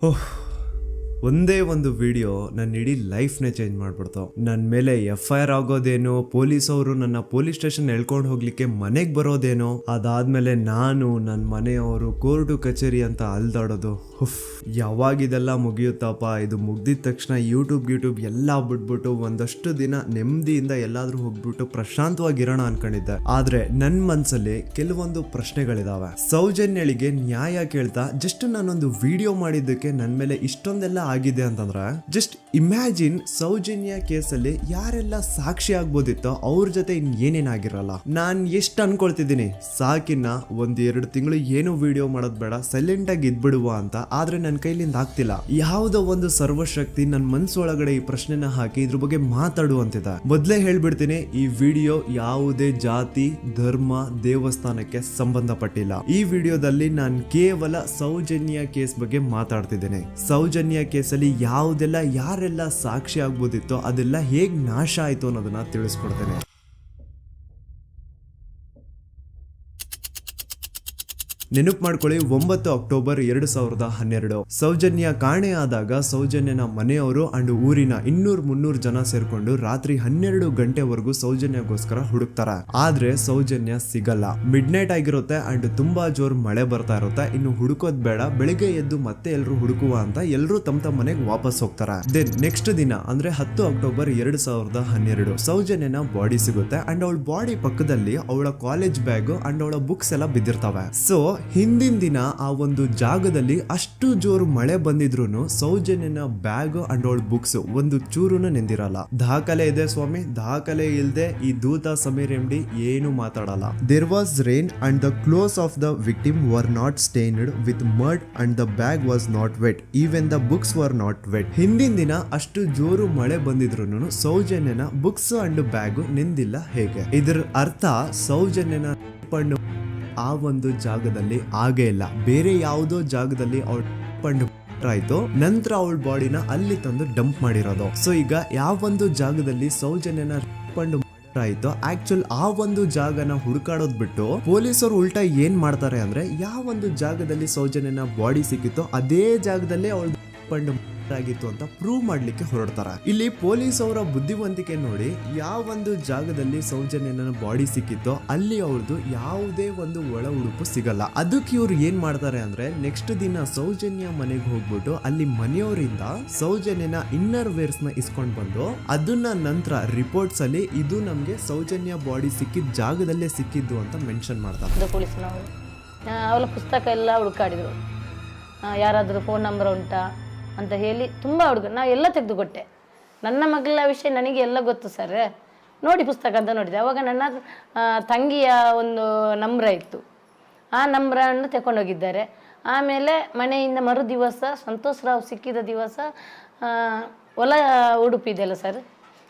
ಓಹ್, ಒಂದೇ ಒಂದು ವಿಡಿಯೋ ನನ್ನ ಇಡೀ ಲೈಫ್ನೇ ಚೇಂಜ್ ಮಾಡ್ಬಿಡ್ತು. ನನ್ನ ಮೇಲೆ FIR ಆಗೋದೇನೋ, ಪೊಲೀಸ್ ಅವರು ನನ್ನ ಪೊಲೀಸ್ ಸ್ಟೇಷನ್ ಎಳ್ಕೊಂಡು ಹೋಗ್ಲಿಕ್ಕೆ ಮನೆಗೆ ಬರೋದೇನೋ, ಅದಾದ್ಮೇಲೆ ನಾನು ನನ್ನ ಮನೆಯವರು ಕೋರ್ಟು ಕಚೇರಿ ಅಂತ ಅಲ್ದಾಡೋದು. ಯಾವಾಗ ಇದೆಲ್ಲ ಮುಗಿಯುತ್ತಪ್ಪ, ಇದು ಮುಗ್ದಿದ ತಕ್ಷಣ ಯೂಟ್ಯೂಬ್ ಎಲ್ಲ ಬಿಟ್ಬಿಟ್ಟು ಒಂದಷ್ಟು ದಿನ ನೆಮ್ಮದಿಯಿಂದ ಎಲ್ಲಾದ್ರೂ ಹೋಗ್ಬಿಟ್ಟು ಪ್ರಶಾಂತವಾಗಿರೋಣ ಅನ್ಕೊಂಡಿದ್ದೆ. ಆದ್ರೆ ನನ್ನ ಮನ್ಸಲ್ಲಿ ಕೆಲವೊಂದು ಪ್ರಶ್ನೆಗಳಿದಾವೆ. ಸೌಜನ್ಯಳಿಗೆ ನ್ಯಾಯ ಕೇಳ್ತಾ ಜಸ್ಟ್ ನಾನೊಂದು ವಿಡಿಯೋ ಮಾಡಿದ್ದಕ್ಕೆ ನನ್ನ ಮೇಲೆ ಇಷ್ಟೊಂದೆಲ್ಲ ಆಗಿದೆ ಅಂತಂದ್ರೆ, ಜಸ್ಟ್ ಇಮ್ಯಾಜಿನ್ ಸೌಜನ್ಯ ಕೇಸಲ್ಲಿ ಯಾರೆಲ್ಲ ಸಾಕ್ಷಿ ಆಗ್ಬೋದಿತ್ತೋ ಅವ್ರ ಜೊತೆ ಏನೇನಾಗಿರಲ್ಲ. ನಾನ್ ಎಷ್ಟು ಅನ್ಕೊಳ್ತಿದ್ದೀನಿ, ಸಾಕಿನ್ನ 1-2 ತಿಂಗಳು ಏನು ವಿಡಿಯೋ ಮಾಡೋದ್ ಬೇಡ, ಸೈಲೆಂಟ್ ಆಗಿ ಇದ್ಬಿಡುವ ಅಂತ. ಆದ್ರೆ ನನ್ನ ಕೈಲಿಂದ ಆಗ್ತಿಲ್ಲ. ಯಾವುದೋ ಒಂದು ಸರ್ವಶಕ್ತಿ ನನ್ನ ಮನ್ಸೊಳಗಡೆ ಈ ಪ್ರಶ್ನೆನ ಹಾಕಿ ಇದ್ರ ಬಗ್ಗೆ ಮಾತಾಡುವಂತಿದೆ. ಮೊದ್ಲೇ ಹೇಳ್ಬಿಡ್ತೀನಿ, ಈ ವಿಡಿಯೋ ಯಾವುದೇ ಜಾತಿ, ಧರ್ಮ, ದೇವಸ್ಥಾನಕ್ಕೆ ಸಂಬಂಧಪಟ್ಟಿಲ್ಲ. ಈ ವಿಡಿಯೋದಲ್ಲಿ ನಾನು ಕೇವಲ ಸೌಜನ್ಯ ಕೇಸ್ ಬಗ್ಗೆ ಮಾತಾಡ್ತಿದ್ದೇನೆ. ಸೌಜನ್ಯ ಕೇಸಲ್ಲಿ ಯಾವುದೆಲ್ಲ ಯಾರೆಲ್ಲ ಸಾಕ್ಷಿ ಆಗ್ಬೋದಿತ್ತೋ ಅದೆಲ್ಲ ಹೇಗ್ ನಾಶ ಆಯ್ತು ಅನ್ನೋದನ್ನ ತಿಳಿಸ್ಕೊಡ್ತೇನೆ. ನೆನಪು ಮಾಡ್ಕೊಳ್ಳಿ, 9 ಅಕ್ಟೋಬರ್ 2012 ಸೌಜನ್ಯ ಕಾಣೆಯಾದಾಗ ಸೌಜನ್ಯನ ಮನೆಯವರು ಅಂಡ್ ಊರಿನ 200-300 ಜನ ಸೇರ್ಕೊಂಡು ರಾತ್ರಿ 12 ಗಂಟೆವರೆಗೂ ಸೌಜನ್ಯಗೋಸ್ಕರ ಹುಡುಕ್ತಾರ. ಆದ್ರೆ ಸೌಜನ್ಯ ಸಿಗಲ್ಲ. ಮಿಡ್ ನೈಟ್ ಆಗಿರುತ್ತೆ ಅಂಡ್ ತುಂಬಾ ಜೋರ್ ಮಳೆ ಬರ್ತಾ ಇರುತ್ತೆ. ಇನ್ನು ಹುಡುಕೋದ್ ಬೇಡ, ಬೆಳಿಗ್ಗೆ ಎದ್ದು ಮತ್ತೆ ಎಲ್ರು ಹುಡುಕುವ ಅಂತ ಎಲ್ರು ತಮ್ಮ ಮನೆಗೆ ವಾಪಸ್ ಹೋಗ್ತಾರ. ದೆನ್ ನೆಕ್ಸ್ಟ್ ದಿನ ಅಂದ್ರೆ 10 ಅಕ್ಟೋಬರ್ 2012 ಸೌಜನ್ಯನ ಬಾಡಿ ಸಿಗುತ್ತೆ ಅಂಡ್ ಅವಳ ಬಾಡಿ ಪಕ್ಕದಲ್ಲಿ ಅವಳ ಕಾಲೇಜ್ ಬ್ಯಾಗ್ ಅಂಡ್ ಅವಳ ಬುಕ್ಸ್ ಎಲ್ಲ ಬಿದ್ದಿರ್ತವೆ. ಸೊ ಹಿಂದಿನ ದಿನ ಆ ಒಂದು ಜಾಗದಲ್ಲಿ ಅಷ್ಟು ಜೋರು ಮಳೆ ಬಂದಿದ್ರು ಸೌಜನ್ಯನ ಬ್ಯಾಗ್ ಅಂಡ್ ಅವಳ ಬುಕ್ಸ್ ಒಂದು ಚೂರುನು ನೆಂದಿರಲ್ಲ. ದಾಖಲೆ ಇದೆ ಸ್ವಾಮಿ, ದಾಖಲೆ ಇಲ್ದೆ ಈ ದೂತ ಸಮೀರ್ MD ಏನು ಮಾತಾಡಲ್ಲ. There was rain and the clothes of the victim were not stained with mud and the bag was not wet, even the books were not wet. ಹಿಂದಿನ ದಿನ ಅಷ್ಟು ಜೋರು ಮಳೆ ಬಂದಿದ್ರು ಸೌಜನ್ಯನ ಬುಕ್ಸ್ ಅಂಡ್ ಬ್ಯಾಗ್ ನೆಂದಿಲ್ಲ. ಹೇಗೆ? ಇದರ ಅರ್ಥ ಸೌಜನ್ಯನ ಆ ಒಂದು ಜಾಗದಲ್ಲಿ ಆಗೇ ಇಲ್ಲ, ಬೇರೆ ಯಾವುದೋ ಜಾಗದಲ್ಲಿ ಅವಳು ಆಯ್ತು. ನಂತರ ಅವಳ ಬಾಡಿನ ಅಲ್ಲಿ ತಂದು ಡಂಪ್ ಮಾಡಿರೋದು. ಸೊ ಈಗ ಯಾವೊಂದು ಜಾಗದಲ್ಲಿ ಸೌಜನ್ಯನ ಆಯ್ತು, ಆಕ್ಚುಲ್ ಆ ಒಂದು ಜಾಗನ ಹುಡುಕಾಡೋದ್ ಬಿಟ್ಟು ಪೊಲೀಸರು ಉಲ್ಟಾ ಏನ್ ಮಾಡ್ತಾರೆ ಅಂದ್ರೆ, ಯಾವೊಂದು ಜಾಗದಲ್ಲಿ ಸೌಜನ್ಯನ ಬಾಡಿ ಸಿಕ್ಕಿತ್ತೋ ಅದೇ ಜಾಗದಲ್ಲೇ ಅವಳು ಆಗಿತ್ತು ಅಂತ ಪ್ರೂವ್ ಮಾಡ್ಲಿಕ್ಕೆ ಹೊರಡ್ತಾರ. ಇಲ್ಲಿ ಪೊಲೀಸ್ ಅವರ ಬುದ್ಧಿವಂತಿಕೆ ನೋಡಿ, ಯಾವೊಂದು ಜಾಗದಲ್ಲಿ ಸೌಜನ್ಯನ ಬಾಡಿ ಸಿಕ್ಕಿತ್ತೋ ಅಲ್ಲಿ ಅವ್ರದ್ದು ಯಾವುದೇ ಒಂದು ಒಳ ಉಡುಪು ಸಿಗಲ್ಲ. ಅದಕ್ಕೆ ಇವ್ರು ಏನ್ ಮಾಡ್ತಾರೆ ಅಂದ್ರೆ, ನೆಕ್ಸ್ಟ್ ದಿನ ಸೌಜನ್ಯ ಮನೆಗೆ ಹೋಗ್ಬಿಟ್ಟು ಅಲ್ಲಿ ಮನೆಯವರಿಂದ ಸೌಜನ್ಯನ ಇನ್ನರ್ ವೇರ್ಸ್ ನ ಇಸ್ಕೊಂಡ್ ಬಂದು ಅದನ್ನ ನಂತರ ರಿಪೋರ್ಟ್ಸ್ ಅಲ್ಲಿ ಇದು ನಮ್ಗೆ ಸೌಜನ್ಯ ಬಾಡಿ ಸಿಕ್ಕಿದ ಜಾಗದಲ್ಲೇ ಸಿಕ್ಕಿದ್ದು ಅಂತ ಮೆನ್ಷನ್ ಮಾಡ್ತಾರೆ. ಪೊಲೀಸ್ನವರು ಅವಳ ಪುಸ್ತಕ ಎಲ್ಲ ಹುಡುಕಾಡಿದ್ರು, ಯಾರಾದ್ರೂ ಫೋನ್ ನಂಬರ್ ಉಂಟಾ ಅಂತ ಹೇಳಿ ತುಂಬ ನಾ ಎಲ್ಲ ತೆಗೆದುಕೊಟ್ಟೆ. ನನ್ನ ಮಗಳ ವಿಷಯ ನನಗೆ ಎಲ್ಲ ಗೊತ್ತು ಸರ್, ನೋಡಿ ಪುಸ್ತಕ ಅಂತ ನೋಡಿದೆ. ಅವಾಗ ನನ್ನ ತಂಗಿಯ ಒಂದು ನಂಬ್ರ ಇತ್ತು, ಆ ನಂಬ್ರನ್ನು ತಗೊಂಡೋಗಿದ್ದಾರೆ. ಆಮೇಲೆ ಮನೆಯಿಂದ ಮರು ದಿವಸ ಸಂತೋಷ್ ರಾವ್ ಸಿಕ್ಕಿದ ದಿವಸ ಹೊಲ ಉಡುಪು ಇದೆಯಲ್ಲ ಸರ್,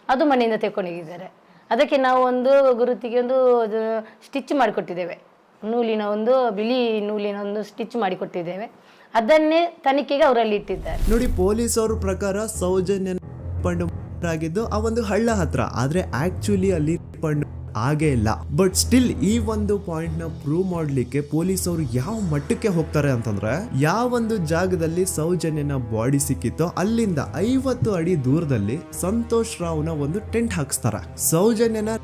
ಅದು ಮನೆಯಿಂದ ತಗೊಂಡೋಗಿದ್ದಾರೆ. ಅದಕ್ಕೆ ನಾವು ಒಂದು ಗುರುತಿಗೆ ಒಂದು ಸ್ಟಿಚ್ ಮಾಡಿಕೊಟ್ಟಿದ್ದೇವೆ, ನೂಲಿನ ಒಂದು ಬಿಳಿ ನೂಲಿನ ಒಂದು ಸ್ಟಿಚ್ ಮಾಡಿಕೊಟ್ಟಿದ್ದೇವೆ. ಅದನ್ನೇ ತನಿಖೆಗೆ ಅವರಲ್ಲಿ ಇಟ್ಟಿದ್ದಾರೆ. ನೋಡಿ, ಪೊಲೀಸ್ ಅವ್ರ ಪ್ರಕಾರ ಸೌಜನ್ಯ ಆಗಿದ್ದು ಆ ಒಂದು ಹಳ್ಳ ಹತ್ರ, ಆದ್ರೆ ಆಕ್ಚುಲಿ ಅಲ್ಲಿ ಆಗೇ ಇಲ್ಲ. ಬಟ್ ಸ್ಟಿಲ್ ಈ ಒಂದು ಪಾಯಿಂಟ್ ನ ಪ್ರೂವ್ ಮಾಡ್ಲಿಕ್ಕೆ ಪೊಲೀಸ್ ಅವರು ಯಾವ ಮಟ್ಟಕ್ಕೆ ಹೋಗ್ತಾರೆ ಅಂತಂದ್ರೆ, ಯಾವೊಂದು ಜಾಗದಲ್ಲಿ ಸೌಜನ್ಯನ ಬಾಡಿ ಸಿಕ್ಕಿತ್ತೋ ಅಲ್ಲಿಂದ 50 ಅಡಿ ದೂರದಲ್ಲಿ ಸಂತೋಷ್ ರಾವ್ನ ಒಂದು ಟೆಂಟ್ ಹಾಕ್ಸ್ತಾರ. ಸೌಜನ್ಯನ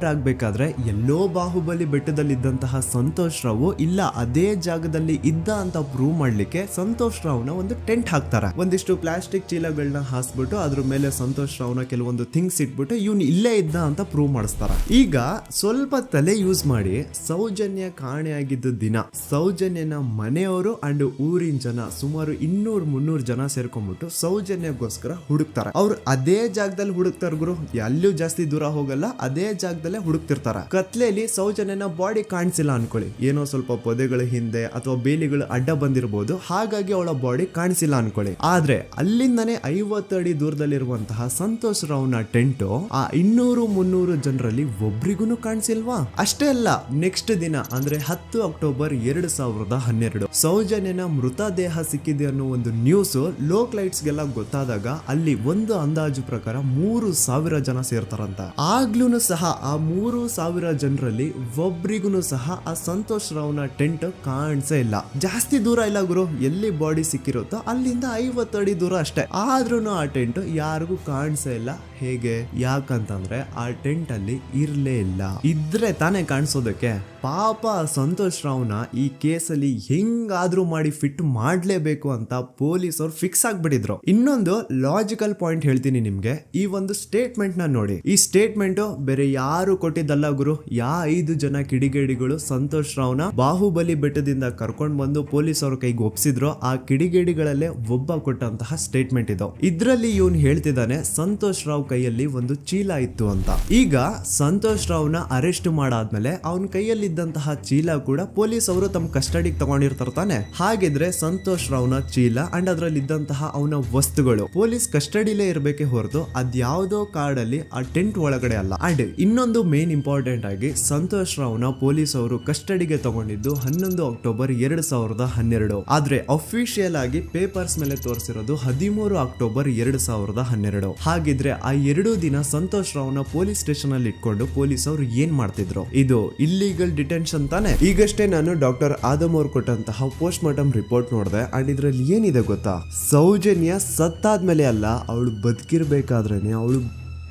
ಆಗ್ಬೇಕಾದ್ರೆ ಎಲ್ಲೋ ಬಾಹುಬಲಿ ಬೆಟ್ಟದಲ್ಲಿದ್ದಂತಹ ಸಂತೋಷ್ ರಾವ್ ಇಲ್ಲ ಅದೇ ಜಾಗದಲ್ಲಿ ಇದ್ದ ಅಂತ ಪ್ರೂವ್ ಮಾಡ್ಲಿಕ್ಕೆ ಸಂತೋಷ್ ರಾವ್ನ ಒಂದು ಟೆಂಟ್ ಹಾಕ್ತಾರೆ. ಒಂದಿಷ್ಟು ಪ್ಲಾಸ್ಟಿಕ್ ಚೀಲಗಳನ್ನ ಹಾಸ್ಬಿಟ್ಟು ಅದ್ರ ಮೇಲೆ ಸಂತೋಷ್ ರಾವ್ನ ಕೆಲವೊಂದು ಥಿಂಗ್ಸ್ ಇಟ್ಬಿಟ್ಟು ಇವ್ನು ಇಲ್ಲೇ ಇದ್ದ ಅಂತ ಪ್ರೂವ್ ಮಾಡಿಸ್ತಾರ. ಈಗ ಸ್ವಲ್ಪ ತಲೆ ಯೂಸ್ ಮಾಡಿ, ಸೌಜನ್ಯ ಕಾಣೆಯಾಗಿದ್ದ ದಿನ ಸೌಜನ್ಯನ ಮನೆಯವರು ಅಂಡ್ ಊರಿನ ಜನ ಸುಮಾರು 200-300 ಜನ ಸೇರ್ಕೊಂಡ್ಬಿಟ್ಟು ಸೌಜನ್ಯಗೋಸ್ಕರ ಹುಡುಕ್ತಾರ. ಅವ್ರು ಅದೇ ಜಾಗದಲ್ಲಿ ಹುಡುಕ್ತಾರ ಗುರು, ಎಲ್ಲೂ ಜಾಸ್ತಿ ದೂರ ಹೋಗಲ್ಲ, ಅದೇ ಜಾಗದಲ್ಲಿ ಹುಡುಕ್ತಿರ್ತಾರ. ಕತ್ಲೆಯಲ್ಲಿ ಸೌಜನ್ಯನ ಬಾಡಿ ಕಾಣಿಸಿಲ್ಲ ಅನ್ಕೊಳ್ಳಿ, ಏನೋ ಸ್ವಲ್ಪ ಪೊದೆಗಳ ಹಿಂದೆ ಅಥವಾ ಬೇಲಿಗಳು ಅಡ್ಡ ಬಂದಿರಬಹುದು, ಹಾಗಾಗಿ ಅವಳ ಬಾಡಿ ಕಾಣಿಸಿಲ್ಲ ಅನ್ಕೊಳ್ಳಿ. ಆದ್ರೆ ಅಲ್ಲಿಂದನೇ 50 ಅಡಿ ದೂರದಲ್ಲಿರುವಂತಹ ಸಂತೋಷ್ ರಾವ್ನ ಟೆಂಟ್ ಆ 200-300 ಜನರಲ್ಲಿ ಒಬ್ರಿಗೂ ಕಾಣಿಸಿಲ್ವಾ? ಅಷ್ಟೇ ಅಲ್ಲ, ನೆಕ್ಸ್ಟ್ ದಿನ ಅಂದ್ರೆ 10 ಅಕ್ಟೋಬರ್ 2012 ಸೌಜನ್ಯನ ಮೃತದೇಹ ಸಿಕ್ಕಿದೆ ಅನ್ನೋ ಒಂದು ನ್ಯೂಸ್ ಲೋಕ್ ಲೈಟ್ಸ್ ಗೆಲ್ಲ ಗೊತ್ತಾದಾಗ ಅಲ್ಲಿ ಒಂದು ಅಂದಾಜು ಪ್ರಕಾರ 3000 ಜನ ಸೇರ್ತಾರಂತ. ಆಗ್ಲೂ ಸಹ ಆ 3,000 ಜನರಲ್ಲಿ ಒಬ್ರಿಗೂ ಸಹ ಆ ಸಂತೋಷ್ ರಾವ್ನ ಟೆಂಟ್ ಕಾಣಿಸೇ ಇಲ್ಲ. ಜಾಸ್ತಿ ದೂರ ಇಲ್ಲ ಗುರು, ಎಲ್ಲಿ ಬಾಡಿ ಸಿಕ್ಕಿರುತ್ತೋ ಅಲ್ಲಿಂದ 50 ಅಡಿ ದೂರ ಅಷ್ಟೇ. ಆದ್ರೂ ಆ ಟೆಂಟ್ ಯಾರಿಗೂ ಕಾಣಿಸೇ ಇಲ್ಲ. ಹೇಗೆ? ಯಾಕಂತಂದ್ರೆ ಆ ಟೆಂಟ್ ಅಲ್ಲಿ ಇರ್ಲೇ ಇಲ್ಲ. ಇದ್ರೆ ತಾನೇ ಕಾಣಿಸೋದಕ್ಕೆ. ಪಾಪ ಸಂತೋಷ್ ರಾವ್ನ ಈ ಕೇಸಲ್ಲಿ ಹೆಂಗಾದ್ರೂ ಮಾಡಿ ಫಿಟ್ ಮಾಡ್ಲೇಬೇಕು ಅಂತ ಪೊಲೀಸ್ ಅವ್ರು ಫಿಕ್ಸ್ ಆಗ್ಬಿಟ್ಟಿದ್ರು. ಇನ್ನೊಂದು ಲಾಜಿಕಲ್ ಪಾಯಿಂಟ್ ಹೇಳ್ತೀನಿ ನಿಮ್ಗೆ. ಈ ಒಂದು ಸ್ಟೇಟ್ಮೆಂಟ್ ನ ನೋಡಿ. ಈ ಸ್ಟೇಟ್ಮೆಂಟ್ ಬೇರೆ ಯಾರು ಕೊಟ್ಟಿದ್ದಲ್ಲ ಗುರು. 5 ಜನ ಕಿಡಿಗೇಡಿಗಳು ಸಂತೋಷ್ ರಾವ್ನ ಬಾಹುಬಲಿ ಬೆಟ್ಟದಿಂದ ಕರ್ಕೊಂಡ್ ಬಂದು ಪೊಲೀಸ್ ಅವ್ರ ಕೈಗೆ ಒಪ್ಸಿದ್ರು. ಆ ಕಿಡಿಗೇಡಿಗಳಲ್ಲೇ ಒಬ್ಬ ಕೊಟ್ಟಂತಹ ಸ್ಟೇಟ್ಮೆಂಟ್ ಇದು. ಇದ್ರಲ್ಲಿ ಇವನ್ ಹೇಳ್ತಿದ್ದಾನೆ ಸಂತೋಷ್ ರಾವ್ ಕೈಯಲ್ಲಿ ಒಂದು ಚೀಲ ಇತ್ತು ಅಂತ. ಈಗ ಸಂತೋಷ್ ರಾವ್ನ ಅರೆಸ್ಟ್ ಮಾಡಾದ್ಮೇಲೆ ಅವನ ಕೈಯಲ್ಲಿ ಇದ್ದಂತಹ ಚೀಲ ಕೂಡ ಪೊಲೀಸ್ ಅವರು ತಮ್ಮ ಕಸ್ಟಡಿಗೆ ತಗೊಂಡಿರ್ತಾರೆ ತಾನೆ. ಹಾಗಿದ್ರೆ ಸಂತೋಷ್ ರಾವ್ನ ಚೀಲ ಅಂಡ್ ಅದ್ರಲ್ಲಿ ಇದ್ದಂತಹ ಅವನ ವಸ್ತುಗಳು ಪೊಲೀಸ್ ಕಸ್ಟಡಿಲೇ ಇರ್ಬೇಕೆ ಹೊರತು ಅದ್ಯಾವುದೋ ಕಾಡಲ್ಲಿ ಆ ಟೆಂಟ್ ಒಳಗಡೆ ಅಲ್ಲ. ಅಂಡ್ ಇನ್ನೊಂದು ಮೇನ್ ಇಂಪಾರ್ಟೆಂಟ್ ಆಗಿ ಸಂತೋಷ್ ರಾವ್ನ ಪೊಲೀಸ್ ಅವರು ಕಸ್ಟಡಿಗೆ ತಗೊಂಡಿದ್ದು 11 ಅಕ್ಟೋಬರ್ 2012. ಆದ್ರೆ ಅಫಿಷಿಯಲ್ ಆಗಿ ಪೇಪರ್ಸ್ ಮೇಲೆ ತೋರಿಸಿರೋದು 13 ಅಕ್ಟೋಬರ್ 2012. ಹಾಗಿದ್ರೆ ಆ 2 ದಿನ ಸಂತೋಷ್ ರಾವ್ನ ಪೊಲೀಸ್ ಸ್ಟೇಷನ್ ಅಲ್ಲಿ ಇಟ್ಕೊಂಡು ಪೊಲೀಸ್ ಅವರು ಏನ್ ಮಾಡ್ತಿದ್ರು? ಇದು ಇಲ್ಲಿಗಲ್ ಡಿಟೆನ್ಷನ್ ತಾನೆ. ಈಗಷ್ಟೇ ನಾನು ಡಾಕ್ಟರ್ ಆದಮ್ ಅವ್ರು ಕೊಟ್ಟಂತಹ ಪೋಸ್ಟ್ ಮಾರ್ಟಮ್ ರಿಪೋರ್ಟ್ ನೋಡಿದೆ. ಅಂಡ್ ಇದ್ರಲ್ಲಿ ಏನಿದೆ ಗೊತ್ತಾ? ಸೌಜನ್ಯ ಸತ್ತಾದ್ಮೇಲೆ ಅಲ್ಲ, ಅವಳು ಬದುಕಿರ್ಬೇಕಾದ್ರೇನೆ, ಅವಳು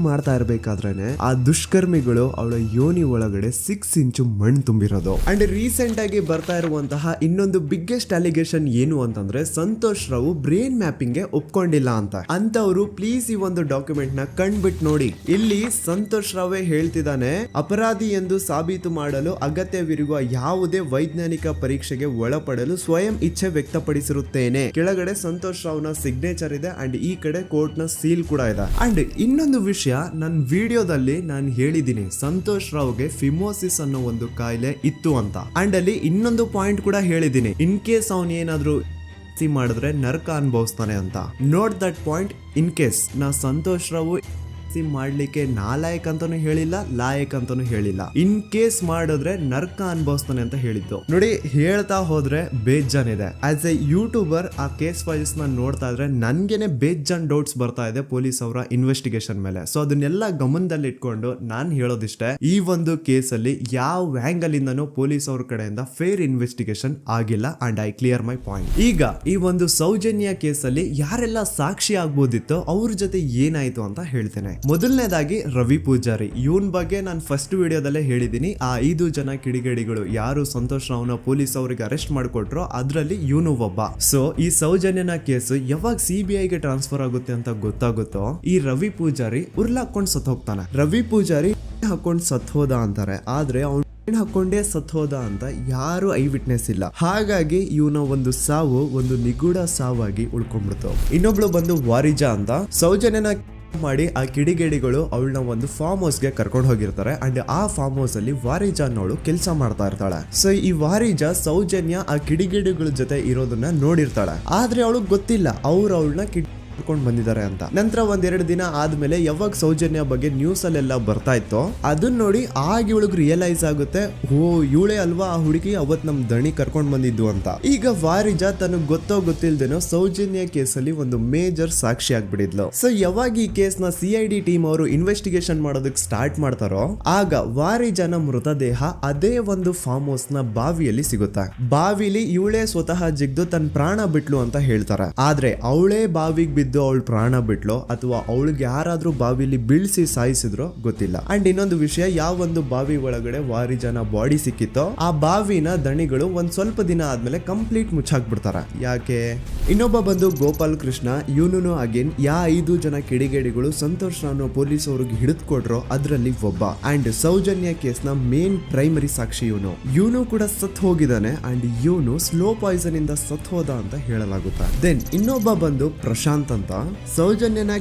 ಮಾಡ್ತಾ ಇರ್ಬೇಕಾದ್ರೇನೆ ಆ ದುಷ್ಕರ್ಮಿಗಳು ಅವಳ ಯೋನಿ ಒಳಗಡೆ 6 ಇಂಚು ಮಣ್ಣು ತುಂಬಿರೋದು. ಅಂಡ್ ರೀಸೆಂಟ್ ಆಗಿ ಬರ್ತಾ ಇರುವಂತಹ ಇನ್ನೊಂದು ಬಿಗ್ಗೆಸ್ಟ್ ಅಲಿಗೇಷನ್ ಏನು ಅಂತಂದ್ರೆ ಸಂತೋಷ್ ರಾವ್ ಬ್ರೈನ್ ಮ್ಯಾಪಿಂಗ್ ಗೆ ಒಪ್ಕೊಂಡಿಲ್ಲ ಅಂತ. ಅಂತವ್ರು ಪ್ಲೀಸ್ ಈ ಒಂದು ಡಾಕ್ಯುಮೆಂಟ್ ನ ಕಂಡ್ಬಿಟ್ಟು ನೋಡಿ. ಇಲ್ಲಿ ಸಂತೋಷ್ ರಾವೇ ಹೇಳ್ತಿದ್ದಾನೆ, ಅಪರಾಧಿ ಎಂದು ಸಾಬೀತು ಮಾಡಲು ಅಗತ್ಯವಿರುವ ಯಾವುದೇ ವೈಜ್ಞಾನಿಕ ಪರೀಕ್ಷೆಗೆ ಒಳಪಡಲು ಸ್ವಯಂ ಇಚ್ಛೆ ವ್ಯಕ್ತಪಡಿಸಿರುತ್ತೇನೆ. ಕೆಳಗಡೆ ಸಂತೋಷ್ ರಾವ್ನ ಸಿಗ್ನೇಚರ್ ಇದೆ ಅಂಡ್ ಈ ಕಡೆ ಕೋರ್ಟ್ ನ ಸೀಲ್ ಕೂಡ ಇದೆ. ಅಂಡ್ ಇನ್ನೊಂದು ವಿಷಯ, ನನ್ನ ವಿಡಿಯೋದಲ್ಲಿ ನಾನು ಹೇಳಿದ್ದೀನಿ ಸಂತೋಷ್ ರಾವ್ಗೆ ಫಿಮೋಸಿಸ್ ಅನ್ನೋ ಒಂದು ಕಾಯಿಲೆ ಇತ್ತು ಅಂತ. ಅಂಡ್ ಅಲ್ಲಿ ಇನ್ನೊಂದು ಪಾಯಿಂಟ್ ಕೂಡ ಹೇಳಿದ್ದೀನಿ, ಇನ್ ಕೇಸ್ ಅವನ್ ಏನಾದ್ರು ಮಾಡಿದ್ರೆ ನರಕ ಅನುಭವಿಸ್ತಾನೆ ಅಂತ. Note that point. In case ನಾ ಸಂತೋಷ್ ರಾವ್ ಮಾಡ್ಲಿಕ್ಕೆ ನಾಲಾಯಕ್ ಅಂತಾನು ಹೇಳಿಲ್ಲ, ಲಾಯಕ್ ಅಂತಾನು ಹೇಳಿಲ್ಲ. ಇನ್ ಕೇಸ್ ಮಾಡಿದ್ರೆ ನರ್ಕ ಅನುಭವಿಸ್ತಾನೆ ಅಂತ ಹೇಳಿದ್ದು. ನೋಡಿ, ಹೇಳ್ತಾ ಹೋದ್ರೆ ಬೇಜಾನ್ ಇದೆ. ಆಸ್ ಎ ಯೂಟ್ಯೂಬರ್ ಆ ಕೇಸ್ ಫೈಲ್ಸ್ ನ ನೋಡ್ತಾ ಇದ್ರೆ ನನ್ಗೆನೆ ಬೇಜಾನ್ ಡೌಟ್ಸ್ ಬರ್ತಾ ಇದೆ ಪೊಲೀಸ್ ಅವರ ಇನ್ವೆಸ್ಟಿಗೇಷನ್ ಮೇಲೆ. ಸೊ ಅದನ್ನೆಲ್ಲ ಗಮನದಲ್ಲಿ ಇಟ್ಕೊಂಡು ನಾನ್ ಹೇಳೋದಿಷ್ಟೇ, ಈ ಒಂದು ಕೇಸ್ ಅಲ್ಲಿ ಯಾವ ಆಂಗಲ್ ಇಂದನೂ ಪೊಲೀಸ್ ಅವ್ರ ಕಡೆಯಿಂದ ಫೇರ್ ಇನ್ವೆಸ್ಟಿಗೇಷನ್ ಆಗಿಲ್ಲ. And I clear my point. ಈಗ ಈ ಒಂದು ಸೌಜನ್ಯ ಕೇಸ್ ಅಲ್ಲಿ ಯಾರೆಲ್ಲ ಸಾಕ್ಷಿ ಆಗ್ಬೋದಿತ್ತು, ಅವ್ರ ಜೊತೆ ಏನಾಯ್ತು ಅಂತ ಹೇಳ್ತೇನೆ. ಮೊದಲನೇದಾಗಿ ರವಿ ಪೂಜಾರಿ. ಇವನ್ ಬಗ್ಗೆ ನಾನು ಫಸ್ಟ್ ವಿಡಿಯೋದಲ್ಲೇ ಹೇಳಿದೀನಿ. ಆ 5 ಜನ ಕಿಡಿಗೇಡಿಗಳು ಯಾರು ಸಂತೋಷ್ ರಾವ್ನ ಪೊಲೀಸ್ ಅವರಿಗೆ ಅರೆಸ್ಟ್ ಮಾಡಿಕೊಟ್ರು ಅದ್ರಲ್ಲಿ ಇವನು ಒಬ್ಬ. ಸೊ ಈ ಸೌಜನ್ಯನ ಕೇಸ್ ಯಾವಾಗ CBI ಗೆ ಟ್ರಾನ್ಸ್ಫರ್ ಆಗುತ್ತೆ ಅಂತ ಗೊತ್ತಾಗುತ್ತೋ, ಈ ರವಿ ಪೂಜಾರಿ ಉರ್ಲಾಕೊಂಡು ಸತ್ ಹೋಗ್ತಾನೆ. ರವಿ ಪೂಜಾರಿ ಹಾಕೊಂಡು ಸತ್ ಹೋದ ಅಂತಾರೆ, ಆದ್ರೆ ಅವ್ನು ಹಾಕೊಂಡೇ ಸತ್ ಹೋದ ಅಂತ ಯಾರು ಐ ವಿಟ್ನೆಸ್ ಇಲ್ಲ. ಹಾಗಾಗಿ ಇವನ ಒಂದು ಸಾವು ಒಂದು ನಿಗೂಢ ಸಾವಾಗಿ ಉಳ್ಕೊಂಡ್ಬಿಡ್ತು. ಇನ್ನೊಬ್ಳು ಬಂದು ವಾರಿಜಾ ಅಂತ. ಸೌಜನ್ಯನ ಮಾಡಿ ಆ ಕಿಡಿಗೇಡಿಗಳು ಅವಳನ್ನ ಒಂದು ಫಾರ್ಮ್ ಹೌಸ್ ಗೆ ಕರ್ಕೊಂಡು ಹೋಗಿರ್ತಾರೆ. ಅಂಡ್ ಆ ಫಾರ್ಮ್ ಹೌಸ್ ಅಲ್ಲಿ ವಾರಿಜಾ ಅನ್ನೋಳು ಕೆಲಸ ಮಾಡ್ತಾ ಇರ್ತಾಳೆ. ಸೊ ಈ ವಾರಿಜಾ ಸೌಜನ್ಯ ಆ ಕಿಡಿಗೇಡಿಗಳ ಜೊತೆ ಇರೋದನ್ನ ನೋಡಿರ್ತಾಳೆ, ಆದ್ರೆ ಅವಳಿಗೆ ಗೊತ್ತಿಲ್ಲ ಅವ್ರು ಅವಳನ್ನ ಕೊಂಡು ಬಂದಿದ್ದಾರೆ ಅಂತ. ನಂತರ 1-2 ದಿನ ಆದ್ಮೇಲೆ ಯಾವಾಗ ಸೌಜನ್ಯ ಬಗ್ಗೆ ನ್ಯೂಸ್ ಅಲ್ಲೆಲ್ಲ ಬರ್ತಾ ಇತ್ತು ಅದನ್ನ ನೋಡಿ ಆಗ ಇವಳಿಗೆ ರಿಯಲೈಸ್ ಆಗುತ್ತೆ, ಓ ಇವಳೇ ಅಲ್ವಾ ಆ ಹುಡುಗಿ ಅವತ್ ನಮ್ ದಣಿ ಕರ್ಕೊಂಡ್ ಬಂದಿದ್ದು ಅಂತ. ಈಗ ವಾರಿಜಾ ತನಗ್ ಗೊತ್ತೋ ಗೊತ್ತಿಲ್ದೇನೋ ಸೌಜನ್ಯ ಕೇಸಲ್ಲಿ ಒಂದು ಮೇಜರ್ ಸಾಕ್ಷಿ ಆಗ್ಬಿಡಿದ್ಲು. ಸೊ ಯಾವಾಗ ಈ ಕೇಸ್ ನ CID ಟೀಮ್ ಅವರು ಇನ್ವೆಸ್ಟಿಗೇಷನ್ ಮಾಡೋದಕ್ಕೆ ಸ್ಟಾರ್ಟ್ ಮಾಡ್ತಾರೋ ಆಗ ವಾರಿಜಾನ ಮೃತದೇಹ ಅದೇ ಒಂದು ಫಾರ್ಮ್ ಹೌಸ್ ನ ಬಾವಿಯಲ್ಲಿ ಸಿಗುತ್ತೆ. ಬಾವಿಲಿ ಇವಳೇ ಸ್ವತಃ ಜಿಗ್ದು ತನ್ನ ಪ್ರಾಣ ಬಿಟ್ಲು ಅಂತ ಹೇಳ್ತಾರೆ. ಆದ್ರೆ ಅವಳೇ ಬಾವಿಗೆ ಬಿದ್ದು ಅವಳು ಪ್ರಾಣ ಬಿಟ್ಲು ಅಥವಾ ಅವಳಿಗೆ ಯಾರಾದ್ರೂ ಬಾವಿಲಿ ಬೀಳ್ಸಿ ಸಾಯಿಸಿದ್ರು ಗೊತ್ತಿಲ್ಲ. ಅಂಡ್ ಇನ್ನೊಂದು ವಿಷಯ, ಯಾವ ಒಂದು ಬಾವಿ ಒಳಗಡೆ ವಾರಿಜಾನ ಬಾಡಿ ಸಿಕ್ಕಿತ್ತೋ ಆ ಬಾವಿನ ದಣಿಗಳು ಒಂದ್ ಸ್ವಲ್ಪ ದಿನ ಆದ್ಮೇಲೆ ಕಂಪ್ಲೀಟ್ ಮುಚ್ಚಾಕ್ಬಿಡ್ತಾರೆ. ಯಾಕೆ? ಇನ್ನೊಬ್ಬ ಬಂದು ಗೋಪಾಲ್ ಕೃಷ್ಣ. ಇವನು ಅಗೇನ್ 5 ಜನ ಕಿಡಿಗೇಡಿಗಳು ಸಂತೋಷ್ ರಾವ್ನ ಪೊಲೀಸ್ ಅವ್ರಿಗೆ ಹಿಡಿದು ಕೊಟ್ರು ಅದ್ರಲ್ಲಿ ಒಬ್ಬ. ಅಂಡ್ ಸೌಜನ್ಯ ಕೇಸ್ ನ ಮೇನ್ ಪ್ರೈಮರಿ ಸಾಕ್ಷಿ ಇವನು ಕೂಡ ಸತ್ ಹೋಗಿದ್ದಾನೆ. ಅಂಡ್ ಇವನು ಸ್ಲೋ ಪಾಯ್ಸನ್ ಇಂದ ಸತ್ ಹೋದ ಅಂತ ಹೇಳಲಾಗುತ್ತೆ. ದೆನ್ ಇನ್ನೊಬ್ಬ ಬಂದು ಪ್ರಶಾಂತ್ ಅಂತ. ಸೌಜನ್ಯನ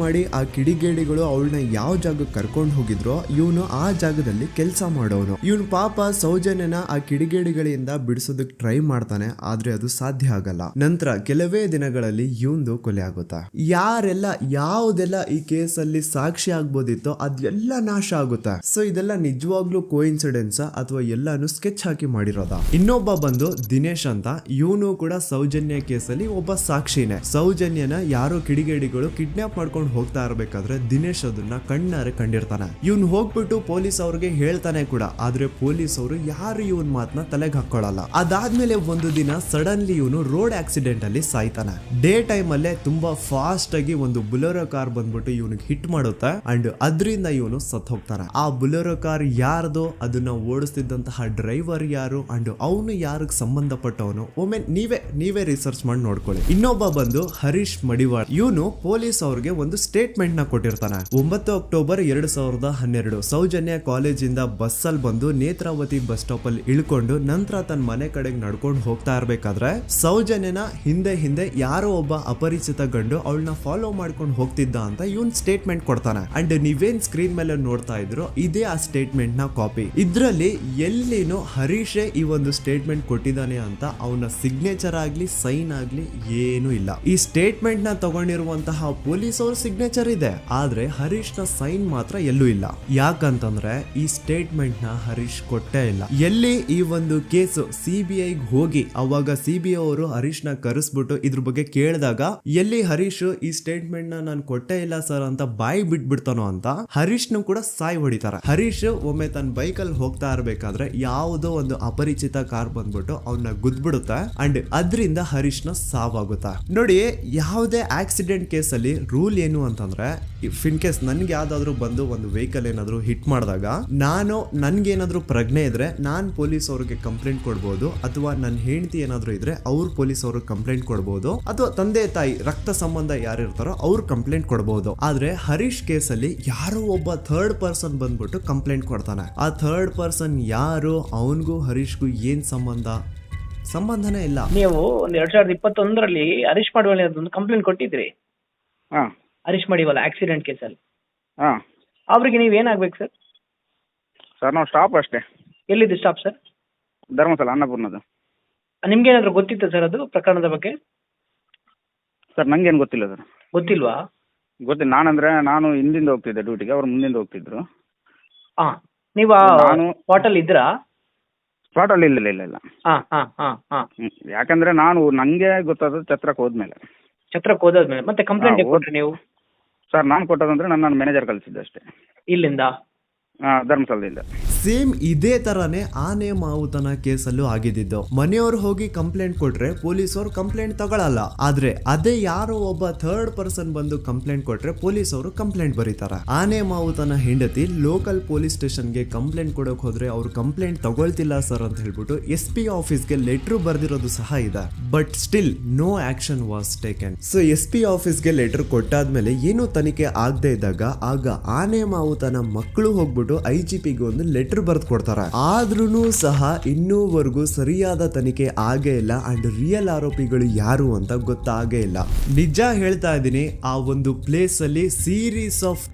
ಮಾಡಿ ಆ ಕಿಡಿಗೇಡಿಗಳು ಅವಳನ್ನ ಯಾವ ಜಾಗಕ್ಕೆ ಕರ್ಕೊಂಡು ಹೋಗಿದ್ರೋ ಇವನು ಆ ಜಾಗದಲ್ಲಿ ಕೆಲಸ ಮಾಡೋನು. ಇವನು ಪಾಪ ಸೌಜನ್ಯನ ಆ ಕಿಡಿಗೇಡಿಗಳಿಂದ ಬಿಡಿಸೋದಕ್ಕೆ ಟ್ರೈ ಮಾಡ್ತಾನೆ, ಆದ್ರೆ ಅದು ಸಾಧ್ಯ ಆಗಲ್ಲ. ನಂತರ ಕೆಲವೇ ದಿನಗಳಲ್ಲಿ ಇವಂದು ಕೊಲೆ ಆಗುತ್ತಾ. ಯಾರೆಲ್ಲ ಯಾವುದೆಲ್ಲ ಈ ಕೇಸಲ್ಲಿ ಸಾಕ್ಷಿ ಆಗ್ಬೋದಿತ್ತೋ ಅದೆಲ್ಲ ನಾಶ ಆಗುತ್ತೆ. ಸೊ ಇದೆಲ್ಲ ನಿಜವಾಗ್ಲೂ ಕೋಇನ್ಸಿಡೆನ್ಸ್ ಅಥವಾ ಎಲ್ಲಾನು ಸ್ಕೆಚ್ ಹಾಕಿ ಮಾಡಿರೋದ. ಇನ್ನೊಬ್ಬ ಬಂದು ದಿನೇಶ್ ಅಂತ. ಇವನು ಕೂಡ ಸೌಜನ್ಯ ಕೇಸಲ್ಲಿ ಒಬ್ಬ ಸಾಕ್ಷಿನೇ. ಸೌಜನ್ಯನ ಯಾರೋ ಕಿಡಿಗೇಡಿಗಳು ಕಿಡ್ನಾಪ್ ಮಾಡ್ಕೊಂಡು ಮಾಡ್ಕೊಂಡು ಹೋಗ್ತಾ ಇರ್ಬೇಕಾದ್ರೆ ದಿನೇಶ್ ಅದನ್ನ ಕಣ್ಣಾರೆ ಕಂಡಿರ್ತಾನೆ. ಇವನ್ ಹೋಗ್ಬಿಟ್ಟು ಪೊಲೀಸ್ ಅವ್ರಿಗೆ ಹೇಳ್ತಾನೆ ಕೂಡ, ಆದ್ರೆ ಪೊಲೀಸ್ ಅವರು ಯಾರು ಇವನ್ ಮಾತನ್ನ ತಲೆಗೆ ಹಾಕೊಳ್ಳಲ್ಲ. ಅದಾದ್ಮೇಲೆ ಒಂದು ದಿನ ಸಡನ್ಲಿ ಇವನು ರೋಡ್ ಆಕ್ಸಿಡೆಂಟ್ ಅಲ್ಲಿ ಸಾಯ್ತಾನೆ. ಡೇ ಟೈಮ್ ಅಲ್ಲೇ ತುಂಬಾ ಫಾಸ್ಟ್ ಆಗಿ ಒಂದು ಬುಲೆರೋ ಕಾರ್ ಬಂದ್ಬಿಟ್ಟು ಇವನಿಗೆ ಹಿಟ್ ಮಾಡುತ್ತೆ ಅಂಡ್ ಅದರಿಂದ ಇವನು ಸತ್ ಹೋಗ್ತಾನೆ. ಆ ಬುಲೆರೋ ಕಾರ್ ಯಾರ್ದು, ಅದನ್ನ ಓಡಿಸ್ತಿದ್ದಂತಹ ಡ್ರೈವರ್ ಯಾರು ಅಂಡ್ ಅವನು ಯಾರಿಗೆ ಸಂಬಂಧಪಟ್ಟವನು, ಒಮ್ಮೆ ನೀವೇ ರಿಸರ್ಚ್ ಮಾಡಿ ನೋಡ್ಕೊಳ್ಳಿ. ಇನ್ನೊಬ್ಬ ಬಂದು ಹರೀಶ್ ಮಡಿವಾಳ್. ಇವನು ಪೊಲೀಸ್ ಅವ್ರಿಗೆ ಒಂದು ಸ್ಟೇಟ್ಮೆಂಟ್ ನ ಕೊಟ್ಟಿರ್ತಾನೆ. 9 ಅಕ್ಟೋಬರ್ 2012 ಸೌಜನ್ಯ ಕಾಲೇಜಿಂದ ಬಸ್ ಅಲ್ಲಿ ಬಂದು ನೇತ್ರಾವತಿ ಬಸ್ ಸ್ಟಾಪ್ ಅಲ್ಲಿ ಇಳ್ಕೊಂಡು ನಂತರ ತನ್ನ ಮನೆ ಕಡೆಗೆ ನಡ್ಕೊಂಡು ಹೋಗ್ತಾ ಇರ್ಬೇಕಾದ್ರೆ ಸೌಜನ್ಯನ ಹಿಂದೆ ಯಾರೋ ಒಬ್ಬ ಅಪರಿಚಿತ ಗಂಡು ಅವಳನ್ನ ಫಾಲೋ ಮಾಡ್ಕೊಂಡು ಹೋಗ್ತಿದ್ದ ಅಂತ ಇವನ್ ಸ್ಟೇಟ್ಮೆಂಟ್ ಕೊಡ್ತಾನೆ. ಅಂಡ್ ನೀವೇನ್ ಸ್ಕ್ರೀನ್ ಮೇಲೆ ನೋಡ್ತಾ ಇದ್ರು ಇದೇ ಆ ಸ್ಟೇಟ್ಮೆಂಟ್ ನ ಕಾಪಿ. ಇದ್ರಲ್ಲಿ ಎಲ್ಲಿನೂ ಹರೀಶೇ ಈ ಒಂದು ಸ್ಟೇಟ್ಮೆಂಟ್ ಕೊಟ್ಟಿದ್ದಾನೆ ಅಂತ ಅವನ ಸಿಗ್ನೇಚರ್ ಆಗ್ಲಿ ಸೈನ್ ಆಗ್ಲಿ ಏನೂ ಇಲ್ಲ. ಈ ಸ್ಟೇಟ್ಮೆಂಟ್ ನ ತಗೊಂಡಿರುವಂತಹ ಪೊಲೀಸ್ ಅವ್ರ ಸಿಗ್ನೇಚರ್ ಇದೆ, ಆದ್ರೆ ಹರೀಶ್ ನ ಸೈನ್ ಮಾತ್ರ ಎಲ್ಲೂ ಇಲ್ಲ. ಯಾಕಂತಂದ್ರೆ ಈ ಸ್ಟೇಟ್ಮೆಂಟ್ ನ ಹರೀಶ್ ಕೊಟ್ಟೇ ಇಲ್ಲ. ಎಲ್ಲಿ ಈ ಒಂದು ಕೇಸು CBI ಹೋಗಿ ಅವಾಗ CBI ಅವರು ಹರೀಶ್ ನ ಕರೆಸ್ಬಿಟ್ಟು ಇದ್ರ ಬಗ್ಗೆ ಕೇಳಿದಾಗ ಎಲ್ಲಿ ಹರೀಶ್ ಈ ಸ್ಟೇಟ್ಮೆಂಟ್ ನ ನಾನು ಕೊಟ್ಟೇ ಇಲ್ಲ ಸರ್ ಅಂತ ಬಾಯಿ ಬಿಟ್ಬಿಡ್ತಾನೋ ಅಂತ ಹರೀಶ್ ನು ಕೂಡ ಸಾಯ್ ಹೊಡಿತಾರೆ. ಹರೀಶ್ ಒಮ್ಮೆ ತನ್ನ ಬೈಕ್ ಅಲ್ಲಿ ಹೋಗ್ತಾ ಇರ್ಬೇಕಾದ್ರೆ ಯಾವುದೋ ಒಂದು ಅಪರಿಚಿತ ಕಾರ್ ಬಂದ್ಬಿಟ್ಟು ಅವನ್ನ ಗುದ್ಬಿಡುತ್ತೆ ಅಂಡ್ ಅದರಿಂದ ಹರೀಶ್ ನ ಸಾವಾಗುತ್ತೆ. ನೋಡಿ, ಯಾವುದೇ ಆಕ್ಸಿಡೆಂಟ್ ಕೇಸ್ ಅಲ್ಲಿ ರೂಲ್ ಏನು ಅಂತಂದ್ರೆ ಇನ್ ಕೇಸ್ ನನ್ಗೆ ಯಾವ್ದಾದ್ರು ಬಂದು ಒಂದು ವೆಹಿಕಲ್ ಏನಾದ್ರು ಹಿಟ್ ಮಾಡಿದಾಗ ನನ್ಗೇನಾದ್ರು ಪ್ರಜ್ಞೆ ಇದ್ರೆ ನಾನ್ ಪೊಲೀಸ್ ಅವ್ರಿಗೆ ಕಂಪ್ಲೇಂಟ್ ಕೊಡ್ಬೋದು, ಅಥವಾ ನನ್ನ ಹೆಂಡತಿ ಏನಾದ್ರು ಇದ್ರೆ ಅವ್ರು ಪೊಲೀಸ್ ಅವ್ರಿಗೆ ಕಂಪ್ಲೇಂಟ್ ಕೊಡ್ಬೋದು, ಅಥವಾ ತಂದೆ ತಾಯಿ ರಕ್ತ ಸಂಬಂಧ ಯಾರಿರ್ತಾರೋ ಅವ್ರು ಕಂಪ್ಲೇಂಟ್ ಕೊಡ್ಬೋದು. ಆದ್ರೆ ಹರೀಶ್ ಕೇಸ್ ಅಲ್ಲಿ ಯಾರೋ ಒಬ್ಬ ಥರ್ಡ್ ಪರ್ಸನ್ ಬಂದ್ಬಿಟ್ಟು ಕಂಪ್ಲೇಂಟ್ ಕೊಡ್ತಾನೆ. ಆ ಥರ್ಡ್ ಪರ್ಸನ್ ಯಾರು, ಅವನ್ಗೂ ಹರೀಶ್ಗೂ ಏನ್ ಸಂಬಂಧನೇ ಇಲ್ಲ. ನೀವು 2021 ಹರೀಶ್ ಮಡಿವಾಳ ಒಂದು ಕಂಪ್ಲೇಂಟ್ ಕೊಟ್ಟಿದ್ರಿ. ಹರೀಶ್ ಮಡಿವಾಳ ಆಕ್ಸಿಡೆಂಟ್ ಕೇಸಲ್ಲಿ. ಅವ್ರಿಗೆ ನೀವ್ ಏನಾಗ್ಬೇಕು ಸರ್? ಸರ್ ನಾವು ಸ್ಟಾಪ್ ಅಷ್ಟೇ. ಎಲ್ಲಿದ್ದು ಸ್ಟಾಪ್ ಸರ್? ಧರ್ಮಸ್ಥಳ ಅನ್ನಪೂರ್ಣದ. ನಿಮ್ಗೆ ಏನಾದ್ರು ಗೊತ್ತಿತ್ತ ಸರ್ ಅದು ಪ್ರಕರಣದ ಬಗ್ಗೆ? ಸರ್ ನಂಗೇನು ಗೊತ್ತಿಲ್ಲ ಸರ್. ಗೊತ್ತಿಲ್ವಾ? ಗೊತ್ತಿಲ್ಲ. ನಾನು ಹಿಂದಿಂದ ಹೋಗ್ತಿದ್ದೆ ಡ್ಯೂಟಿಗೆ, ಅವ್ರು ಮುಂದಿಂದ ಹೋಗ್ತಿದ್ರು. ನೀವು ನಾನು ಸ್ಪಾಟಲ್ಲಿ ಇದ್ರಾ? ಸ್ಪಾಟಲ್ಲಿ ಇಲ್ಲ. ಯಾಕಂದ್ರೆ ನಂಗೆ ಗೊತ್ತಾದ ಛತ್ರಕ್ಕೆ ಹೋದ್ಮೇಲೆ ಮತ್ತೆ ಕಂಪ್ಲೇಂಟ್ ಕೊಟ್ರಿ ನೀವು? ಸರ್ ನಾನು ಕೊಟ್ಟದಂದ್ರೆ ನನ್ನ ಮ್ಯಾನೇಜರ್ ಕಳಿಸಿದ್ದೆ ಅಷ್ಟೇ. ಇಲ್ಲಿಂದ? ಧರ್ಮಸ್ಥಳದಿಂದ. ಸೇಮ್ ಇದೇ ತರಾನೇ ಆನೆ ಮಾವುತನ ಕೇಸಲ್ಲೂ ಆಗಿದ್ದು. ಮನೆಯವ್ರು ಹೋಗಿ ಕಂಪ್ಲೇಂಟ್ ಕೊಟ್ರೆ ಪೊಲೀಸ್ ಅವರು ಕಂಪ್ಲೇಂಟ್ ತಗೊಳಲ್ಲ, ಆದ್ರೆ ಅದೇ ಯಾರೋ ಒಬ್ಬ ಥರ್ಡ್ ಪರ್ಸನ್ ಬಂದು ಕಂಪ್ಲೇಂಟ್ ಕೊಟ್ರೆ ಪೊಲೀಸ್ ಅವರು ಕಂಪ್ಲೇಂಟ್ ಬರೀತಾರೆ. ಆನೆ ಮಾವುತನ ಹೆಂಡತಿ ಲೋಕಲ್ ಪೊಲೀಸ್ ಸ್ಟೇಷನ್ಗೆ ಕಂಪ್ಲೇಂಟ್ ಕೊಡಕ್ ಹೋದ್ರೆ ಅವ್ರು ಕಂಪ್ಲೇಂಟ್ ತಗೊಳ್ತಿಲ್ಲ ಸರ್ ಅಂತ ಹೇಳ್ಬಿಟ್ಟು SP ಆಫೀಸ್ಗೆ ಲೆಟರ್ ಬರ್ದಿರೋದು ಸಹ ಇದೆ. But still no action was taken. So SP ಆಫೀಸ್ಗೆ ಲೆಟರ್ ಕೊಟ್ಟಾದ್ಮೇಲೆ ಏನು ತನಿಖೆ ಆಗದೆ ಇದ್ದಾಗ ಆಗ ಆನೆ ಮಾವುತನ ಮಕ್ಕಳು ಹೋಗ್ಬಿಟ್ಟು IGPಗೆ ಒಂದು ಲೆಟರ್ ಬರ್ದು ಕೊಡ್ತಾರೆ. ಆದ್ರೂ ಸಹ ಇನ್ನೂವರೆಗೂ ಸರಿಯಾದ ತನಿಖೆ ಆಗೇ ಇಲ್ಲ ಅಂಡ್ ರಿಯಲ್ ಆರೋಪಿಗಳು ಯಾರು ಅಂತ ಗೊತ್ತಾಗೇ ಇಲ್ಲ. ನಿಜ ಹೇಳ್ತಾ ಇದ್ದೀನಿ, ಆ ಒಂದು ಪ್ಲೇಸ್ ಅಲ್ಲಿ ಸೀರೀಸ್ ಆಫ್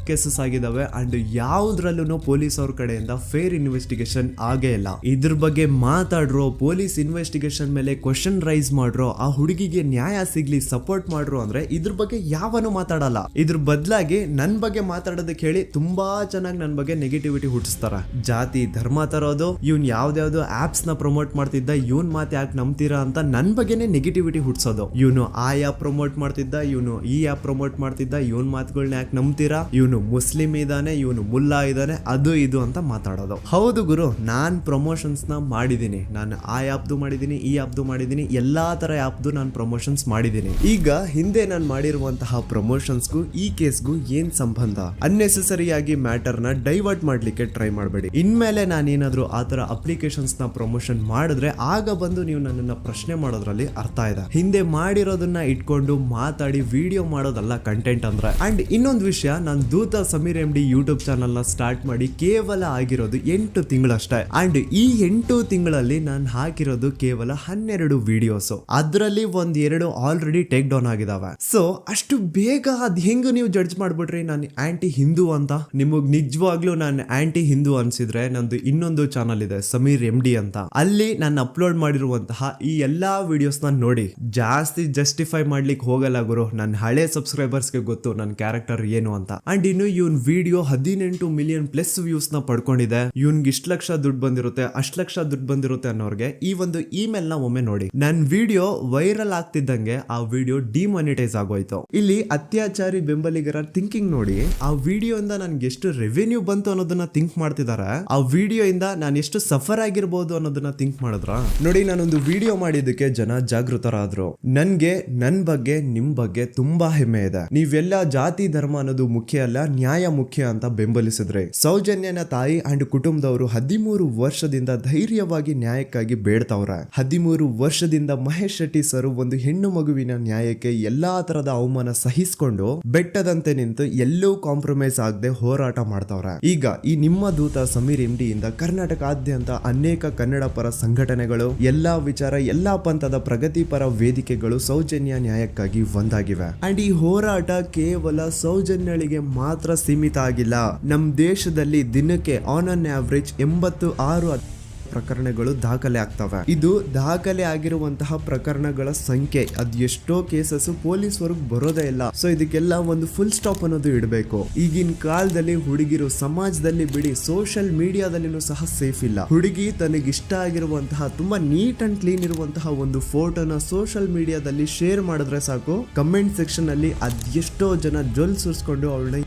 ಕೇಸಸ್ ಆಗಿದಾವೆ ಅಂಡ್ ಯಾವ್ದ್ರಲ್ಲೂ ಪೊಲೀಸ್ ಅವ್ರ ಕಡೆಯಿಂದ ಫೇರ್ ಇನ್ವೆಸ್ಟಿಗೇಷನ್ ಆಗೇ ಇಲ್ಲ. ಇದ್ರ ಬಗ್ಗೆ ಮಾತಾಡ್ರೋ, ಪೊಲೀಸ್ ಇನ್ವೆಸ್ಟಿಗೇಷನ್ ಮೇಲೆ ಕ್ವಶನ್ ರೈಸ್ ಮಾಡ್ರೋ, ಆ ಹುಡುಗಿಗೆ ನ್ಯಾಯ ಸಿಗ್ಲಿ ಸಪೋರ್ಟ್ ಮಾಡ್ರೋ ಅಂದ್ರೆ ಇದ್ರ ಬಗ್ಗೆ ಯಾವನು ಮಾತಾಡಲ್ಲ. ಇದ್ರ ಬದಲಾಗಿ ನನ್ ಬಗ್ಗೆ ಮಾತಾಡೋದಕ್ಕೆ ಹೇಳಿ ತುಂಬಾ ಚೆನ್ನಾಗಿ ನನ್ ಬಗ್ಗೆ ನೆಗೆಟಿವಿಟಿ ಹುಟ್ಟಿಸ್ತಾರ. ಜಾತಿ ಧರ್ಮ ತರೋದು, ಇವ್ನ್ ಯಾವ್ದಾವ್ದು ಆಪ್ಸ್ ನ ಪ್ರಮೋಟ್ ಮಾಡ್ತಿದ್ದ, ಇವನ್ ಮಾತು ಯಾಕೆ ನಂಬ್ತೀರಾ ಅಂತ ನನ್ ಬಗ್ಗೆನೆ ನೆಗೆಟಿವಿಟಿ ಹುಟ್ಟಿಸೋದು. ಇವನು ಆ ಆ್ಯಪ್ ಪ್ರಮೋಟ್ ಮಾಡ್ತಿದ್ದ, ಇವನು ಈ ಆ್ಯಪ್ ಪ್ರಮೋಟ್ ಮಾಡ್ತಿದ್ದ, ಇವನ್ ಮಾತುಗಳನ್ನ ಯಾಕೆ ನಂಬ್ತೀರಾ, ಇವನು ಮುಸ್ಲಿಂ ಇದಾನೆ, ಇವನು ಮುಲ್ಲಾ ಇದಾನೆ, ಅದು ಇದು ಅಂತ ಮಾತಾಡೋದು. ಹೌದು ಗುರು, ನಾನ್ ಪ್ರಮೋಷನ್ಸ್ ನ ಮಾಡಿದೀನಿ. ನಾನು ಆ ಆ್ಯಪ್ದು ಮಾಡಿದೀನಿ, ಈ ಆ್ಯಪ್ದು ಮಾಡಿದೀನಿ, ಎಲ್ಲಾ ತರ ಆ್ಯಪ್ದು ನಾನು ಪ್ರಮೋಷನ್ಸ್ ಮಾಡಿದೀನಿ. ಈಗ ಹಿಂದೆ ನಾನು ಮಾಡಿರುವಂತಹ ಪ್ರಮೋಷನ್ಸ್ಗೂ ಈ ಕೇಸ್ಗೂ ಏನ್ ಸಂಬಂಧ? ಅನ್ನೆಸೆಸರಿ ಆಗಿ ಮ್ಯಾಟರ್ ನ ಡೈವರ್ಟ್ ಮಾಡ್ಲಿಕ್ಕೆ ಟ್ರೈ ಮಾಡಬೇಡಿ. ಇನ್ಮೇಲೆ ನಾನೇನಾದ್ರೂ ಆ ತರ ಅಪ್ಲಿಕೇಶನ್ಸ್ ನ ಪ್ರಮೋಷನ್ ಮಾಡಿದ್ರೆ ಆಗ ಬಂದು ನೀವು ನನ್ನನ್ನ ಪ್ರಶ್ನೆ ಮಾಡೋದ್ರಲ್ಲಿ ಅರ್ಥ ಇದೆ. ಹಿಂದೆ ಮಾಡಿರೋದನ್ನ ಇಟ್ಕೊಂಡು ಮಾತಾಡಿ ವಿಡಿಯೋ ಮಾಡೋದಲ್ಲ ಕಂಟೆಂಟ್ ಅಂದ್ರೆ. ಅಂಡ್ ಇನ್ನೊಂದು ವಿಷಯ, ನಾನು ದೂತ ಸಮೀರ್ MD ಯೂಟ್ಯೂಬ್ ಚಾನಲ್ ನ ಸ್ಟಾರ್ಟ್ ಮಾಡಿ ಕೇವಲ ಆಗಿರೋದು 8 ತಿಂಗಳಷ್ಟೇ. ಅಂಡ್ ಈ 8 ತಿಂಗಳಲ್ಲಿ ನಾನು ಹಾಕಿರೋದು ಕೇವಲ 12 ವಿಡಿಯೋಸ್. ಅದರಲ್ಲಿ 1-2 ಆಲ್ರೆಡಿ ಟೇಕ್ ಡೌನ್ ಆಗಿದಾವೆ. ಸೊ ಅಷ್ಟು ಬೇಗ ಅದ್ ಹೆಂಗ್ ನೀವು ಜಡ್ಜ್ ಮಾಡ್ಬಿಟ್ರಿ ನಾನು ಆಂಟಿ ಹಿಂದೂ ಅಂತ? ನಿಮಗ್ ನಿಜವಾಗ್ಲೂ ನಾನು ಆಂಟಿ ಹಿಂದೂ ಅನ್ಸಿದ್ರೆ ನಂದು ಇನ್ನೊಂದು ಚಾನಲ್ ಇದೆ ಸಮೀರ್ MD ಅಂತ. ಅಲ್ಲಿ ನಾನು ಅಪ್ಲೋಡ್ ಮಾಡಿರುವಂತಹ ಈ ಎಲ್ಲಾ ವಿಡಿಯೋಸ್ ನ ನೋಡಿ. ಜಾಸ್ತಿ ಜಸ್ಟಿಫೈ ಮಾಡ್ಲಿಕ್ಕೆ ಹೋಗಲ್ಲ ಗುರು, ನನ್ನ ಹಳೆ ಸಬ್ಸ್ಕ್ರೈಬರ್ಸ್ಗೆ ಗೊತ್ತು ನನ್ನ ಕ್ಯಾರೆಕ್ಟರ್ ಏನು ಅಂತ. ಅಂಡ್ ಇನ್ನು ಇವನ್ ವಿಡಿಯೋ 18 ಮಿಲಿಯನ್ ಪ್ಲಸ್ ವ್ಯೂಸ್ ನ ಪಡ್ಕೊಂಡಿದೆ. ಇವನ್ಗೆ ಇಷ್ಟ ಲಕ್ಷ ದುಡ್ಡು ಬಂದಿರುತ್ತೆ, ಅಷ್ಟ್ ಲಕ್ಷ ದುಡ್ಡು ಬಂದಿರುತ್ತೆ ಅನ್ನೋರ್ಗೆ ಈ ಒಂದು ಇಮೇಲ್ ನ ಒಮ್ಮೆ ನೋಡಿ. ನನ್ ವಿಡಿಯೋ ವೈರಲ್ ಆಗ್ತಿದ್ದಂಗೆ ಆ ವಿಡಿಯೋ ಡಿಮಾನಿಟೈಸ್ ಆಗೋಯ್ತು. ಇಲ್ಲಿ ಅತ್ಯಾಚಾರಿ ಬೆಂಬಲಿಗರ ಥಿಂಕಿಂಗ್ ನೋಡಿ. ಆ ವಿಡಿಯೋ ಇಂದ ನನ್ಗೆ ಎಷ್ಟು ರೆವೆನ್ಯೂ ಬಂತು ಅನ್ನೋದನ್ನ ಥಿಂಕ್ ಮಾಡ್ತಿದ್ದಾರೆ. ಆ ವಿಡಿಯೋ ಇಂದ ನಾನು ಎಷ್ಟು ಸಫರ್ ಆಗಿರ್ಬೋದು ಅನ್ನೋದನ್ನ ಥಿಂಕ್ ಮಾಡಿದ್ರ ನೋಡಿ. ನಾನೊಂದು ವಿಡಿಯೋ ಮಾಡಿದ್ದಕ್ಕೆ ಜನ ಜಾಗೃತರಾದ್ರು. ನನ್ಗೆ ನನ್ ಬಗ್ಗೆ ನಿಮ್ ಬಗ್ಗೆ ತುಂಬಾ ಹೆಮ್ಮೆ ಇದೆ. ನೀವೆಲ್ಲ ಜಾತಿ ಧರ್ಮ ಅನ್ನೋದು ಮುಖ್ಯ ಅಲ್ಲ, ನ್ಯಾಯ ಮುಖ್ಯ ಅಂತ ಬೆಂಬಲಿಸಿದ್ರೆ. ಸೌಜನ್ಯನ ತಾಯಿ ಅಂಡ್ ಕುಟುಂಬದವರು 13 ವರ್ಷದಿಂದ ಧೈರ್ಯವಾಗಿ ನ್ಯಾಯಕ್ಕಾಗಿ ಬೇಡ್ತಾವ್ರೆ. 13 ವರ್ಷದಿಂದ ಮಹೇಶ್ ಶೆಟ್ಟಿ ಸರ್ ಒಂದು ಹೆಣ್ಣು ಮಗುವಿನ ನ್ಯಾಯಕ್ಕೆ ಎಲ್ಲಾ ತರದ ಅವಮಾನ ಸಹಿಸಿಕೊಂಡು ಬೆಟ್ಟದಂತೆ ನಿಂತು ಎಲ್ಲೂ ಕಾಂಪ್ರಮೈಸ್ ಆಗದೆ ಹೋರಾಟ ಮಾಡ್ತಾವ್ರೆ. ಈಗ ಈ ನಿಮ್ಮ ದೂತ ಸಮೀರ್ MD ಇಂದ ಕರ್ನಾಟಕಾದ್ಯಂತ ಅನೇಕ ಕನ್ನಡ ಪರ ಸಂಘಟನೆಗಳು, ಎಲ್ಲಾ ವಿಚಾರ, ಎಲ್ಲಾ ಪಂಥದ ಪ್ರಗತಿಪರ ವೇದಿಕೆಗಳು ಸೌಜನ್ಯ ನ್ಯಾಯಕ್ಕಾಗಿ ಒಂದಾಗಿವೆ. ಅಂಡ್ ಈ ಹೋರಾಟ ಕೇವಲ ಸೌಜನ್ಯಳಿಗೆ ಮಾತ್ರ ಸೀಮಿತ ಆಗಿಲ್ಲ. ನಮ್ ದೇಶದಲ್ಲಿ ದಿನಕ್ಕೆ ಆನ್ ಅನ್ ಆವರೇಜ್ 86 ಪ್ರಕರಣಗಳು ದಾಖಲೆ ಆಗ್ತವೆ. ಇದು ದಾಖಲೆ ಆಗಿರುವಂತಹ ಪ್ರಕರಣಗಳ ಸಂಖ್ಯೆ. ಅದ್ ಎಷ್ಟೋ ಕೇಸಸ್ ಪೊಲೀಸ್ ವರ್ಗ್ ಬರೋದೇ ಇಲ್ಲ. ಸೊ ಇದಕ್ಕೆಲ್ಲ ಒಂದು ಫುಲ್ ಸ್ಟಾಪ್ ಅನ್ನೋದು ಇಡಬೇಕು. ಈಗಿನ ಕಾಲದಲ್ಲಿ ಹುಡುಗಿರು ಸಮಾಜದಲ್ಲಿ ಬಿಡಿ, ಸೋಷಿಯಲ್ ಮೀಡಿಯಾದಲ್ಲಿನೂ ಸಹ ಸೇಫ್ ಇಲ್ಲ. ಹುಡುಗಿ ತನಗಿಷ್ಟ ಆಗಿರುವಂತಹ ತುಂಬಾ ನೀಟ್ ಅಂಡ್ ಕ್ಲೀನ್ ಇರುವಂತಹ ಒಂದು ಫೋಟೋನ ಸೋಷಿಯಲ್ ಮೀಡಿಯಾದಲ್ಲಿ ಶೇರ್ ಮಾಡಿದ್ರೆ ಸಾಕು, ಕಮೆಂಟ್ ಸೆಕ್ಷನ್ ಅಲ್ಲಿ ಅದೆಷ್ಟೋ ಜನ ಜೊಲ್ ಸುರಿಸ್ಕೊಂಡು ಅವಳನ್ನ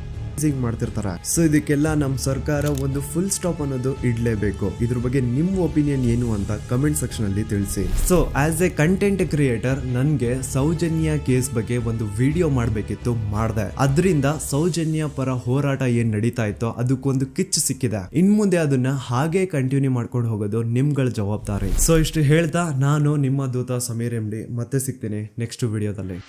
ಮಾಡ್ತಿರ್ತಾರೆ. ಸೊ ಇದಕ್ಕೆಲ್ಲ ನಮ್ ಸರ್ಕಾರ ಒಂದು ಫುಲ್ ಸ್ಟಾಪ್ ಅನ್ನೋದು ಇಡ್ಲೇಬೇಕು. ಇದ್ರ ಬಗ್ಗೆ ನಿಮ್ ಒಪಿನಿಯನ್ ಏನು ಅಂತ ಕಮೆಂಟ್ ಸೆಕ್ಷನ್ ಅಲ್ಲಿ ತಿಳಿಸಿ. So as A content creator ನನ್ಗೆ ಸೌಜನ್ಯ ಕೇಸ್ ಬಗ್ಗೆ ಒಂದು ವಿಡಿಯೋ ಮಾಡ್ಬೇಕಿತ್ತು, ಮಾಡ್ದೆ. ಅದರಿಂದ ಸೌಜನ್ಯ ಪರ ಹೋರಾಟ ಏನ್ ನಡೀತಾ ಇತ್ತೋ ಅದಕ್ಕೊಂದು ಕಿಚ್ಚು ಸಿಕ್ಕಿದೆ. ಇನ್ ಮುಂದೆ ಅದನ್ನ ಹಾಗೆ ಕಂಟಿನ್ಯೂ ಮಾಡ್ಕೊಂಡು ಹೋಗೋದು ನಿಮ್ಗಳ ಜವಾಬ್ದಾರಿ. ಸೊ ಇಷ್ಟು ಹೇಳ್ತಾ ನಾನು ನಿಮ್ಮ ದೂತ ಸಮೀರ್ MD ಮತ್ತೆ ಸಿಗ್ತೀನಿ ನೆಕ್ಸ್ಟ್ ವಿಡಿಯೋದಲ್ಲಿ.